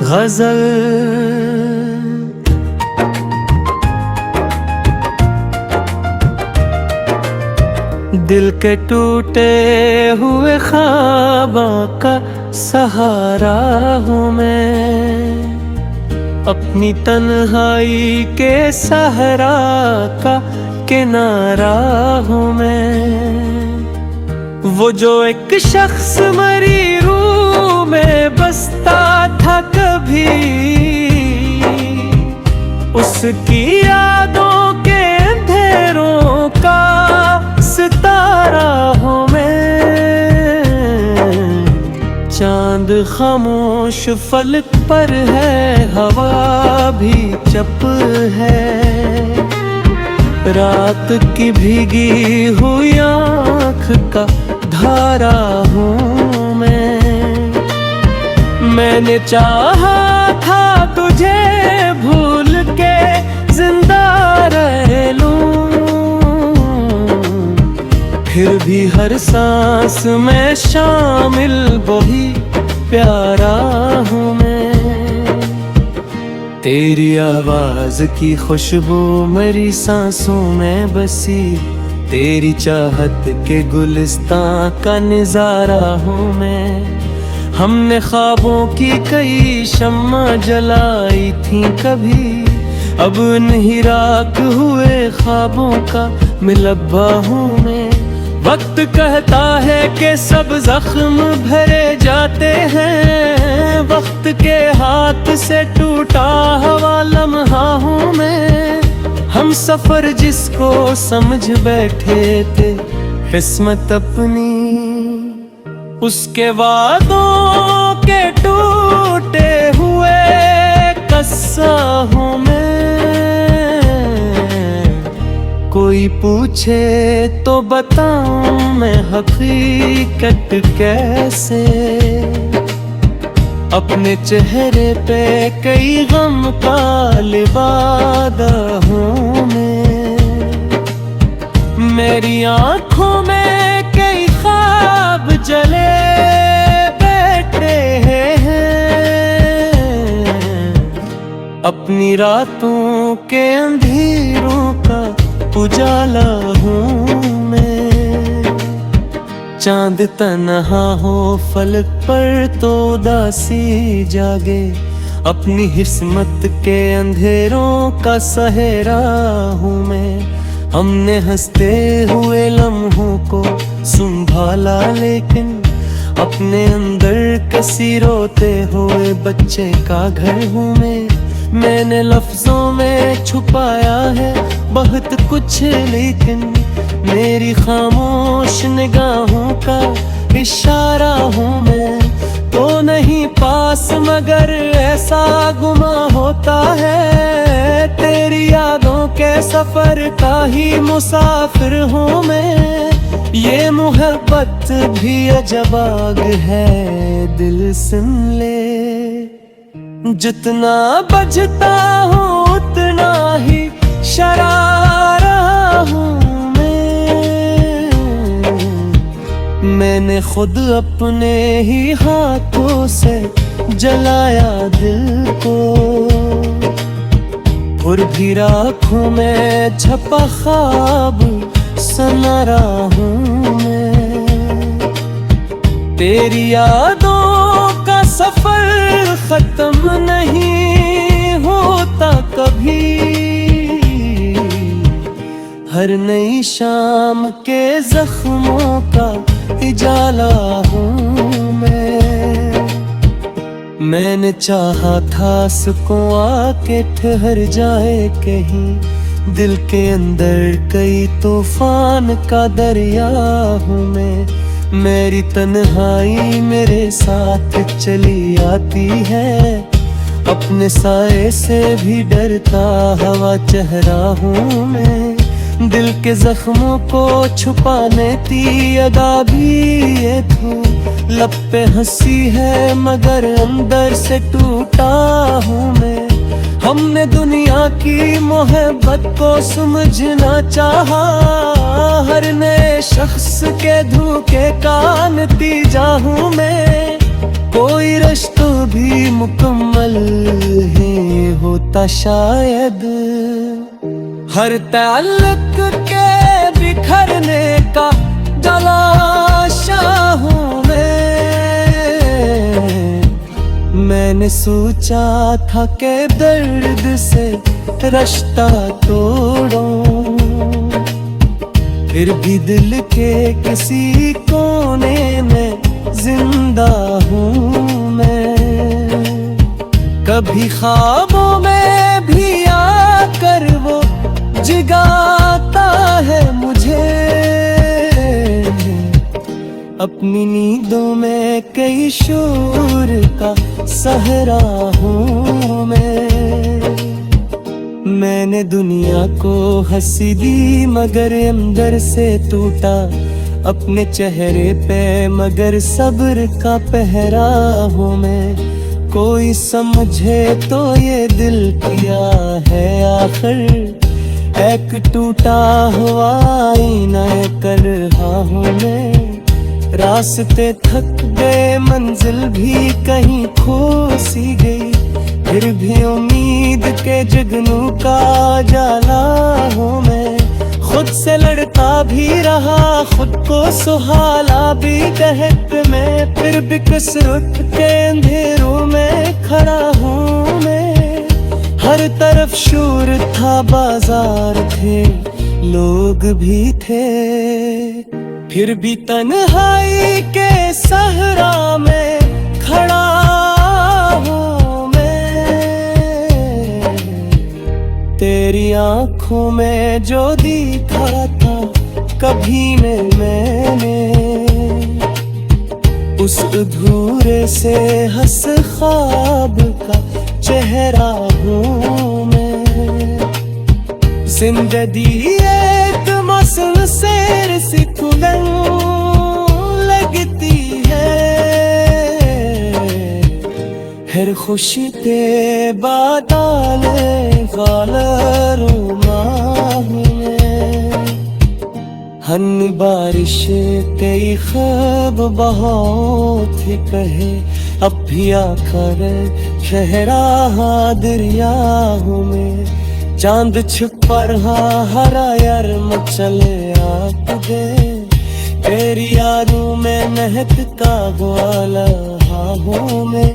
गजल। दिल के टूटे हुए ख्वाबों का सहारा हूँ मैं, अपनी तन्हाई के सहरा का किनारा हूँ मैं। वो जो एक शख्स मरी रूह में बसता था कभी, उसकी यादों के अंधेरों का सितारा हूँ मैं। चांद खामोश फलक पर है, हवा भी चुप है, रात की भीगी हुई आँख का धारा हूँ मैं। मैंने चाहा था तुझे भूल के जिंदा रह लूं, फिर भी हर सांस में शामिल वही प्यारा हूँ मैं। तेरी आवाज की खुशबू मेरी सांसों में बसी, तेरी चाहत के गुलिस्तां का नजारा हूँ मैं। हमने ख्वाबों की कई शम्मा जलाई थी कभी, अब नहीं राख हुए ख्वाबों का मिलब्बा हूँ मैं। वक्त कहता है कि सब जख्म भरे जाते हैं, वक्त के हाथ से टूटा हुआ लम्हा हूँ मैं। हम सफर जिसको समझ बैठे थे किस्मत अपनी, उसके वादों के टूटे हुए कस्सा हूँ मैं। कोई पूछे तो बताऊं मैं हकीकत कैसे, अपने चेहरे पे कई गम का लिबादा हूँ मैं। मेरी आँखों में कई ख्वाब जले बैठे हैं, अपनी रातों के अंधेरों का उजाला हूँ मैं। चांद तन्हा हो फलक पर तो उदासी जागे, अपनी किस्मत के अंधेरों का सहारा हूँ मैं। हमने हंसते हुए लम्हों को संभाला, लेकिन अपने अंदर कसी रोते हुए बच्चे का घर हूँ मैं। मैंने लफ्जों में छुपाया है बहुत कुछ, लेकिन मेरी खामोश निगाहों का इशारा हूँ मैं। तो नहीं पास मगर ऐसा गुमा होता है, तेरी यादों के सफर का ही मुसाफिर हूँ मैं। ये मोहब्बत भी अजब आग है, दिल सुन ले। जितना बजता हूँ उतना ही शरारा हूँ मैं। मैंने खुद अपने ही हाथों से जलाया दिल को, और भी राखों में छपा ख्वाब सनरा हूँ मैं। तेरी यादों का सफर खत्म नहीं होता कभी, हर नई शाम के जख्मों का उजाला हूँ मैं। मैंने चाहा था सुकून आके ठहर जाए कहीं, दिल के अंदर कई तूफान का दरिया हूँ मैं। मेरी तन्हाई मेरे साथ चली आती है, अपने साए से भी डरता हवा चेहरा हूँ मैं। दिल के जख्मों को छुपाने की अदा भी ये थू, लब पे हंसी है मगर अंदर से टूटा हूँ मैं। हमने दुनिया की मोहब्बत को समझना चाहा, हर नए शख्स के धोखे का नतीजा हूँ मैं। कोई रिश्तों भी मुकम्मल ही होता शायद। हर ताल्लुक के बिखरने का तलाशा हूँ मैंने सोचा था कि दर्द से रिश्ता तोड़ूं, फिर भी दिल के किसी कोने में जिंदा हूँ मैं। कभी ख्वाबों में भी आकर वो जगाता है मुझे, अपनी नींदों में कई शोर का सहरा हूँ मैंने दुनिया को हंसी दी मगर अंदर से टूटा अपने चेहरे पे, मगर सब्र का पहरा हूँ मैं। कोई समझे तो ये दिल किया है आखिर, एक टूटा हुआ आईना कर रहा हूँ मैं। रास्ते थक गए मंजिल भी कहीं खो सी गई, फिर भी उम्मीद के जुगनू का जाला हूँ मैं। खुद से लड़ता भी रहा, खुद को सुहाना भी कहत में, फिर भी कसरत के अंधेरों में खड़ा हूँ मैं। हर तरफ शोर था, बाजार थे, लोग भी थे, फिर भी तन्हाई के सहरा में खड़ा हूँ मैं। तेरी आंखों में जो देखा था कभी न मैंने, उस अधूरे से हंस ख्वाब का चेहरा हूँ मैं। जिंदगी एक मौसम से सिकुड़न लगती है, हर खुशी ते बादले गालरों में। हन बारिश कई ख्वाब बहुत ही कहे, अब भी आकर शहरा दरिया हूँ मैं। चांद छुपा रहा हरा यार मचले आप दे, तेरी यादों में महकता ग्वाला हूँ मैं।